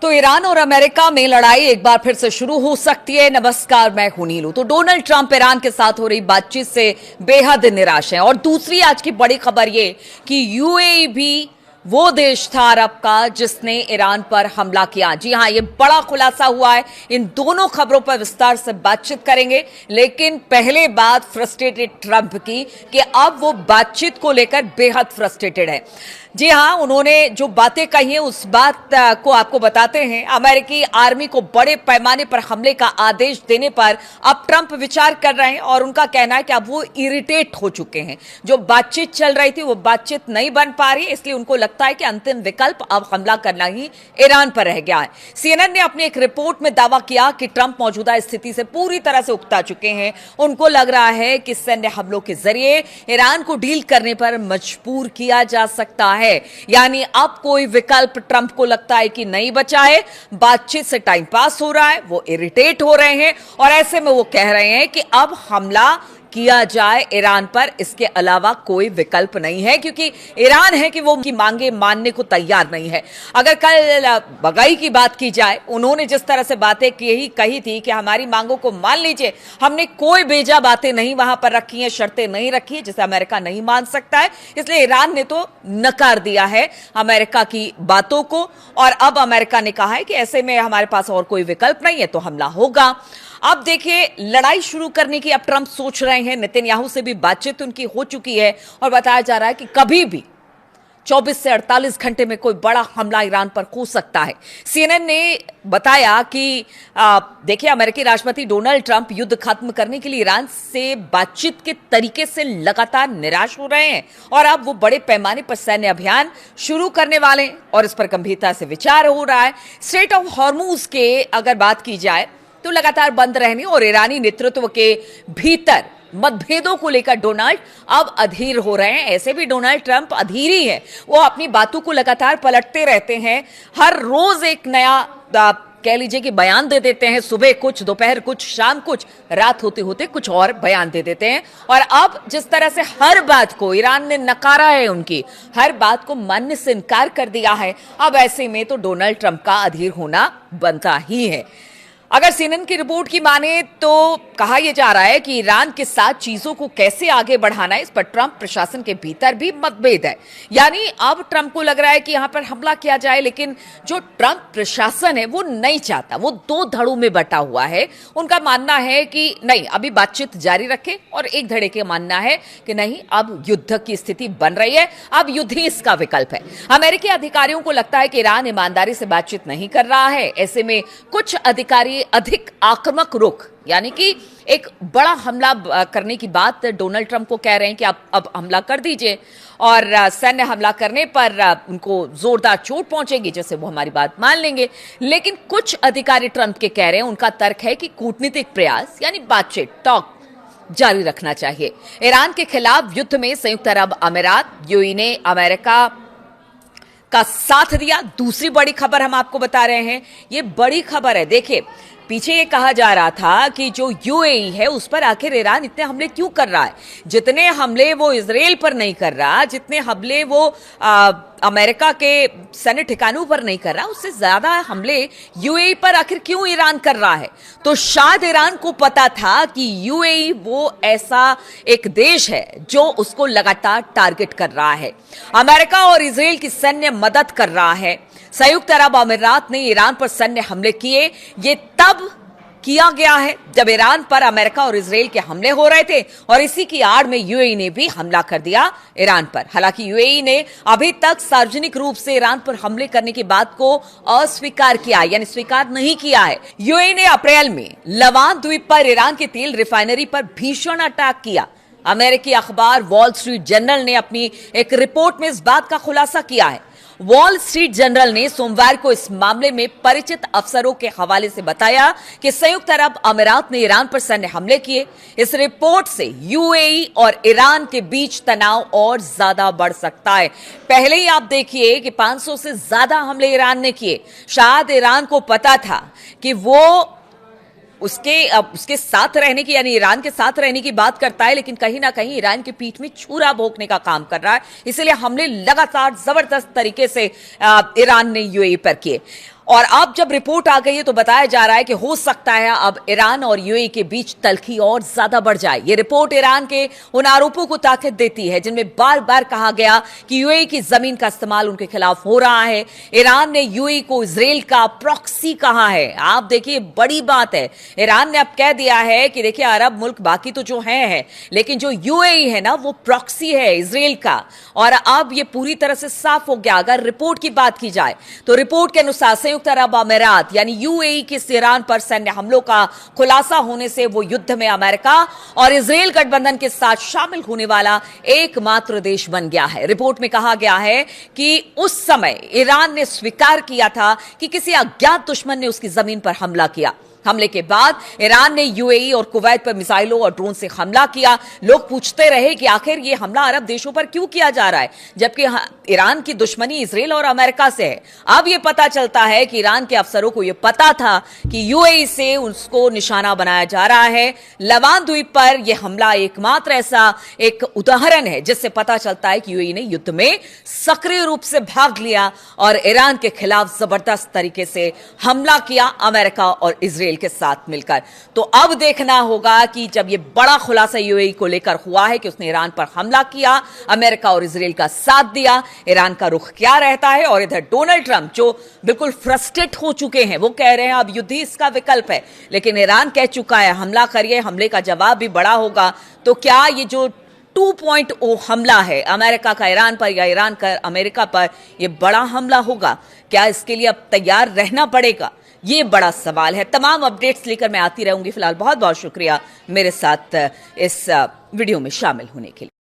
तो ईरान और अमेरिका में लड़ाई एक बार फिर से शुरू हो सकती है। नमस्कार, मैं हूं नीलू। तो डोनाल्ड ट्रंप ईरान के साथ हो रही बातचीत से बेहद निराश हैं। और दूसरी आज की बड़ी खबर ये कि यूएई भी वो देश था अरब का जिसने ईरान पर हमला किया। जी हां, ये बड़ा खुलासा हुआ है। इन दोनों खबरों पर विस्तार से बातचीत करेंगे, लेकिन पहले बात फ्रस्ट्रेटेड ट्रंप की कि अब वो बातचीत को लेकर बेहद फ्रस्ट्रेटेड है। जी हां, उन्होंने जो बातें कही हैं उस बात को आपको बताते हैं। अमेरिकी आर्मी को बड़े पैमाने पर हमले का आदेश देने पर अब ट्रंप विचार कर रहे हैं और उनका कहना है कि अब वो इरिटेट हो चुके हैं। जो बातचीत चल रही थी वो बातचीत नहीं बन पा रही, इसलिए उनको लगता है कि अंतिम विकल्प अब हमला करना ही ईरान पर रह गया है। सीएनएन ने अपनी एक रिपोर्ट में दावा किया कि ट्रंप मौजूदा स्थिति से पूरी तरह से उकता चुके हैं। उनको लग रहा है कि सैन्य हमलों के जरिए ईरान को डील करने पर मजबूर किया जा सकता है। यानी अब कोई विकल्प ट्रंप को लगता है कि नहीं बचा है। बातचीत से टाइम पास हो रहा है, वो इरिटेट हो रहे हैं और ऐसे में वो कह रहे हैं कि अब हमला किया जाए ईरान पर, इसके अलावा कोई विकल्प नहीं है, क्योंकि ईरान है कि वो उनकी मांगे मानने को तैयार नहीं है। अगर कल बगाई की बात की जाए, उन्होंने जिस तरह से बातें कही थी कि हमारी मांगों को मान लीजिए, हमने कोई बेजा बातें नहीं वहां पर रखी हैं, शर्तें नहीं रखी है जिसे अमेरिका नहीं मान सकता है, इसलिए ईरान ने तो नकार दिया है अमेरिका की बातों को। और अब अमेरिका ने कहा है कि ऐसे में हमारे पास और कोई विकल्प नहीं है, तो हमला होगा। अब देखिए, लड़ाई शुरू करने की अब ट्रंप सोच रहे हैं। नेतन्याहू से भी बातचीत उनकी हो चुकी है और बताया जा रहा है कि कभी भी 24 से 48 घंटे में कोई बड़ा हमला ईरान पर हो सकता है। सीएनएन ने बताया कि देखिए, अमेरिकी राष्ट्रपति डोनाल्ड ट्रंप युद्ध खत्म करने के लिए ईरान से बातचीत के तरीके से लगातार निराश हो रहे हैं और अब वो बड़े पैमाने पर सैन्य अभियान शुरू करने वाले हैं और इस पर गंभीरता से विचार हो रहा है। स्ट्रेट ऑफ हॉर्मुज के अगर बात की जाए तो लगातार बंद रहने और ईरानी नेतृत्व के भीतर मतभेदों को लेकर डोनाल्ड अब अधीर हो रहे हैं। ऐसे भी डोनाल्ड ट्रंप अधीर ही है, वो अपनी बातों को लगातार पलटते रहते हैं। हर रोज एक नया कह लीजिए कि बयान दे देते हैं। सुबह कुछ, दोपहर कुछ, शाम कुछ, रात होते होते कुछ और बयान दे देते हैं। और अब जिस तरह से हर बात को ईरान ने नकारा है, उनकी हर बात को मानने से इनकार कर दिया है, अब ऐसे में तो डोनाल्ड ट्रंप का अधीर होना बनता ही है। अगर सीएनएन की रिपोर्ट की माने तो कहा यह जा रहा है कि ईरान के साथ चीजों को कैसे आगे बढ़ाना है, इस पर ट्रंप प्रशासन के भीतर भी मतभेद है। यानी अब ट्रंप को लग रहा है कि यहां पर हमला किया जाए, लेकिन जो ट्रंप प्रशासन है वो नहीं चाहता, वो दो धड़ों में बटा हुआ है। उनका मानना है कि नहीं, अभी बातचीत जारी रखे, और एक धड़े के मानना है कि नहीं, अब युद्ध की स्थिति बन रही है, अब युद्ध ही इसका विकल्प है। अमेरिकी अधिकारियों को लगता है कि ईरान ईमानदारी से बातचीत नहीं कर रहा है। ऐसे में कुछ अधिकारी अधिक आक्रामक रुख, यानी कि एक बड़ा हमला करने की बात डोनाल्ड ट्रंप को कह रहे हैं कि अब हमला कर दीजिए, और सैन्य हमला करने पर उनको जोरदार चोट पहुंचेगी, जैसे वो हमारी बात मान लेंगे। लेकिन कुछ अधिकारी ट्रंप के कह रहे हैं, उनका तर्क है कि कूटनीतिक प्रयास यानी बातचीत, टॉक जारी रखना चाहिए। ईरान के खिलाफ युद्ध में संयुक्त अरब अमीरात, यूएई ने अमेरिका का साथ दिया। दूसरी बड़ी खबर हम आपको बता रहे हैं, ये बड़ी खबर है। देखिए, पीछे ये कहा जा रहा था कि जो यूएई है उस पर आखिर ईरान इतने हमले क्यों कर रहा है। जितने हमले वो इजराइल पर नहीं कर रहा, जितने हमले वो अमेरिका के सैन्य ठिकानों पर नहीं कर रहा, उससे ज्यादा हमले यूएई पर आखिर क्यों ईरान कर रहा है। तो शायद ईरान को पता था कि यूएई वो ऐसा एक देश है जो उसको लगातार टारगेट कर रहा है। अमेरिका और इजराइल की सैन्य मदद कर रहा है। संयुक्त अरब अमीरात ने ईरान पर सैन्य हमले किए। ये तब किया गया है जब ईरान पर अमेरिका और इजराइल के हमले हो रहे थे, और इसी की आड़ में यूएई ने भी हमला कर दिया ईरान पर। हालांकि यूएई ने अभी तक सार्वजनिक रूप से ईरान पर हमले करने की बात को अस्वीकार किया, यानी स्वीकार नहीं किया है। यूएई ने अप्रैल में लवान द्वीप पर ईरान की तेल रिफाइनरी पर भीषण अटैक किया। अमेरिकी अखबार वॉल स्ट्रीट जर्नल ने अपनी एक रिपोर्ट में इस बात का खुलासा किया है। वॉल स्ट्रीट जर्नल ने सोमवार को इस मामले में परिचित अफसरों के हवाले से बताया कि संयुक्त अरब अमीरात ने ईरान पर सैन्य हमले किए। इस रिपोर्ट से यूएई और ईरान के बीच तनाव और ज्यादा बढ़ सकता है। पहले ही आप देखिए कि 500 से ज्यादा हमले ईरान ने किए। शायद ईरान को पता था कि वो उसके साथ रहने की, यानी ईरान के साथ रहने की बात करता है, लेकिन कहीं ना कहीं ईरान की पीठ में छुरा भोंकने का काम कर रहा है। इसलिए हमले लगातार जबरदस्त तरीके से ईरान ने यूएई पर किए। और अब जब रिपोर्ट आ गई है तो बताया जा रहा है कि हो सकता है अब ईरान और यूएई के बीच तल्खी और ज्यादा बढ़ जाए। ये रिपोर्ट ईरान के उन आरोपों को ताकत देती है जिनमें बार बार कहा गया कि यूएई की जमीन का इस्तेमाल उनके खिलाफ हो रहा है। ईरान ने यूएई को इजराइल का प्रॉक्सी कहा है। आप देखिए, बड़ी बात है। ईरान ने अब कह दिया है कि देखिए, अरब मुल्क बाकी तो जो है लेकिन जो यूएई है ना, वो प्रॉक्सी है इजराइल का। और अब ये पूरी तरह से साफ हो गया। अगर रिपोर्ट की बात की जाए तो रिपोर्ट के अनुसार संयुक्त अरब अमीरात यानी यूएई के ईरान पर सैन्य हमलों का खुलासा होने से वो युद्ध में अमेरिका और इजराइल गठबंधन के साथ शामिल होने वाला एकमात्र देश बन गया है। रिपोर्ट में कहा गया है कि उस समय ईरान ने स्वीकार किया था कि किसी अज्ञात दुश्मन ने उसकी जमीन पर हमला किया। हमले के बाद ईरान ने यूएई और कुवैत पर मिसाइलों और ड्रोन से हमला किया। लोग पूछते रहे कि आखिर ये हमला अरब देशों पर क्यों किया जा रहा है, जबकि ईरान की दुश्मनी इजराइल और अमेरिका से है। अब यह पता चलता है कि ईरान के अफसरों को यह पता था कि यूएई से उसको निशाना बनाया जा रहा है। लवान द्वीप पर यह हमला एकमात्र ऐसा एक उदाहरण है जिससे पता चलता है कि यूएई ने युद्ध में सक्रिय रूप से भाग लिया और ईरान के खिलाफ जबरदस्त तरीके से हमला किया, अमेरिका और इजराइल के साथ मिलकर। तो अब देखना होगा कि जब यह बड़ा खुलासा यूएई को लेकर हुआ है कि उसने ईरान पर हमला किया, अमेरिका और इजराइल का साथ दिया, ईरान का रुख क्या रहता है। और इधर डोनाल्ड ट्रंप जो बिल्कुल फ्रस्ट्रेट हो चुके हैं, वो कह रहे हैं अब युद्ध ही इसका विकल्प है। लेकिन ईरान कह चुका है हमला करिए, हमले का जवाब भी बड़ा होगा। तो क्या ये जो 2.0 हमला है अमेरिका का ईरान पर या ईरान का अमेरिका पर, यह बड़ा हमला होगा? क्या इसके लिए अब तैयार रहना पड़ेगा? ये बड़ा सवाल है। तमाम अपडेट्स लेकर मैं आती रहूंगी। फिलहाल बहुत बहुत शुक्रिया मेरे साथ इस वीडियो में शामिल होने के लिए।